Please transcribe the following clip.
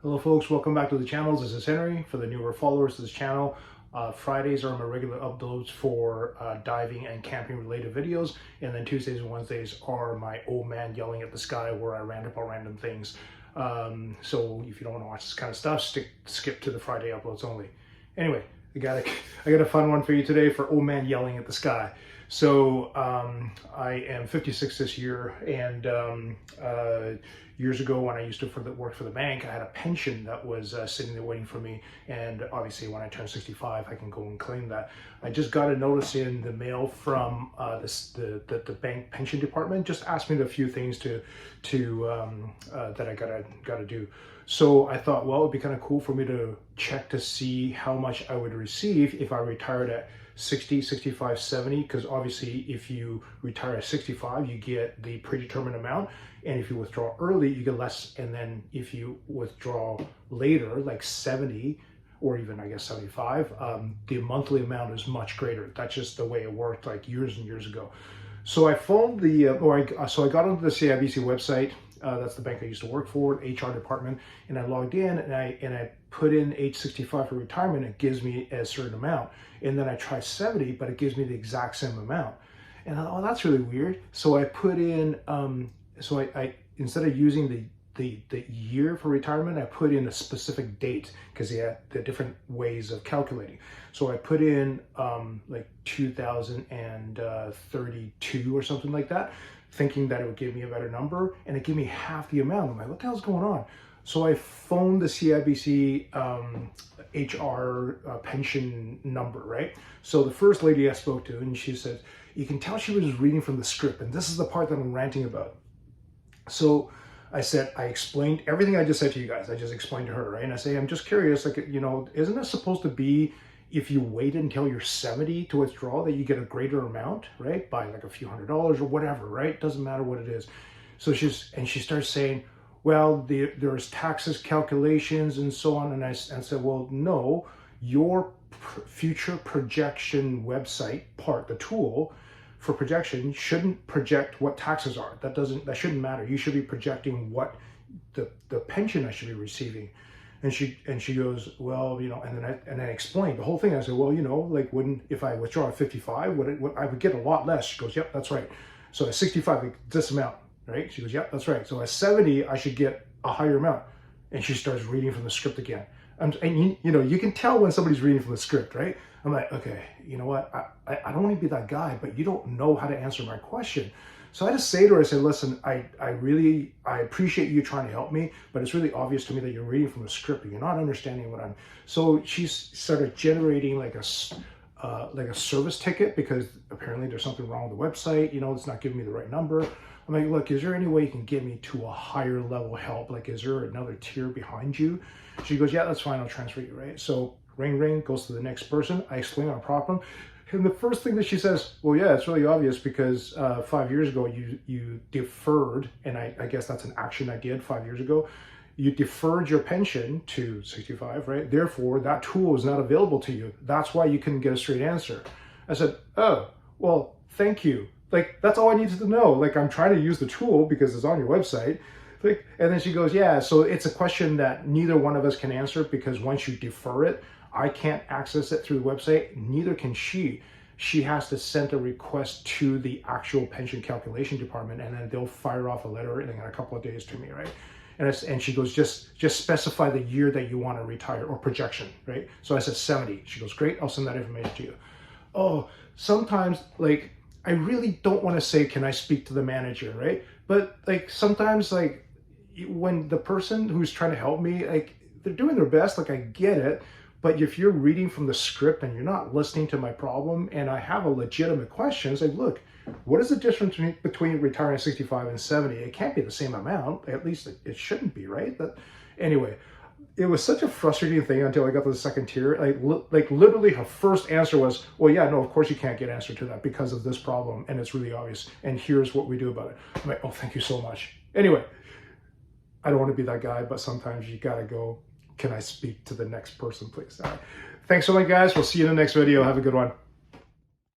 Hello folks, welcome back to the channel. This is Henry. For the newer followers to this channel, Fridays are my regular uploads for diving and camping related videos, and then Tuesdays and Wednesdays are my old man yelling at the sky where I rant about random things. So if you don't want to watch this kind of stuff, skip to the Friday uploads only. Anyway, I got a fun one for you today for old man yelling at the sky. So I am 56 this year, and years ago when I used to work for the bank, I had a pension that was sitting there waiting for me, and obviously when I turn 65, I can go and claim that. I just got a notice in the mail from the bank pension department, just asked me a few things that I gotta do. So I thought, well, it'd be kind of cool for me to check to see how much I would receive if I retired at 60, 65, 70, because obviously if you retire at 65, you get the predetermined amount, and if you withdraw early, you get less, and then if you withdraw later, like 70, or even I guess 75, the monthly amount is much greater. That's just the way it worked like years and years ago. So I phoned so I got onto the CIBC website. That's the bank I used to work for, HR department, and I logged in and I put in age 65 for retirement. It gives me a certain amount, and then I try 70, but it gives me the exact same amount. And I thought, oh, that's really weird. So I put in, I instead of using the year for retirement, I put in a specific date because they had the different ways of calculating. So I put in like 2032 or something like that, thinking that it would give me a better number, and it gave me half the amount. I'm like, what the hell's going on? So I phoned the CIBC HR pension number, right? So the first lady I spoke to, and she said, you can tell she was reading from the script, and this is the part that I'm ranting about. So I said, I explained everything I just said to you guys. I just explained to her, right? And I say, I'm just curious, like, isn't it supposed to be if you wait until you're 70 to withdraw that you get a greater amount, right? By like a few $100s or whatever, right? Doesn't matter what it is. So she starts saying, well, there's taxes calculations and so on. And I said, well, no, your future projection website part, the tool for projection, shouldn't project what taxes are. That shouldn't matter. You should be projecting what the pension I should be receiving. And she goes, well, and then I explained the whole thing. I said, well, like if I withdraw at 55, I would get a lot less. She goes, yep, that's right. So at 65, like this amount, right? She goes, yep, that's right. So at 70, I should get a higher amount. And she starts reading from the script again. And you can tell when somebody's reading from the script, right? I'm like, okay, you know what? I don't want to be that guy, but you don't know how to answer my question. So I just say to her, I said, listen, I appreciate you trying to help me, but it's really obvious to me that you're reading from a script and you're not understanding what I'm. So she started generating like a service ticket because apparently there's something wrong with the website. It's not giving me the right number. I'm like, look, is there any way you can get me to a higher level help? Like, is there another tier behind you? She goes, yeah, that's fine. I'll transfer you, right? So ring, ring, goes to the next person. I explain our problem. And the first thing that she says, well, yeah, it's really obvious because 5 years ago you deferred, and I guess that's an action I did 5 years ago. You deferred your pension to 65, right? Therefore, that tool is not available to you. That's why you couldn't get a straight answer. I said, oh, well, thank you. Like, that's all I needed to know. Like, I'm trying to use the tool because it's on your website. Like, and then she goes, yeah, so it's a question that neither one of us can answer because once you defer it, I can't access it through the website, neither can she. She has to send a request to the actual pension calculation department, and then they'll fire off a letter in a couple of days to me, right? And she goes, just specify the year that you want to retire or projection, right? So I said 70. She goes, great, I'll send that information to you. Oh, sometimes, like, I really don't want to say, can I speak to the manager, right? But like sometimes, like, when the person who's trying to help me, like, they're doing their best, like, I get it. But if you're reading from the script and you're not listening to my problem, and I have a legitimate question, it's like, look, what is the difference between retiring at 65 and 70? It can't be the same amount. At least it shouldn't be, right? Anyway, it was such a frustrating thing until I got to the second tier. Like literally her first answer was, well, yeah, no, of course you can't get answer to that because of this problem, and it's really obvious, and here's what we do about it. I'm like, oh, thank you so much. Anyway, I don't want to be that guy, but sometimes you gotta go, can I speak to the next person, please? All right. Thanks so much, guys. We'll see you in the next video. Have a good one.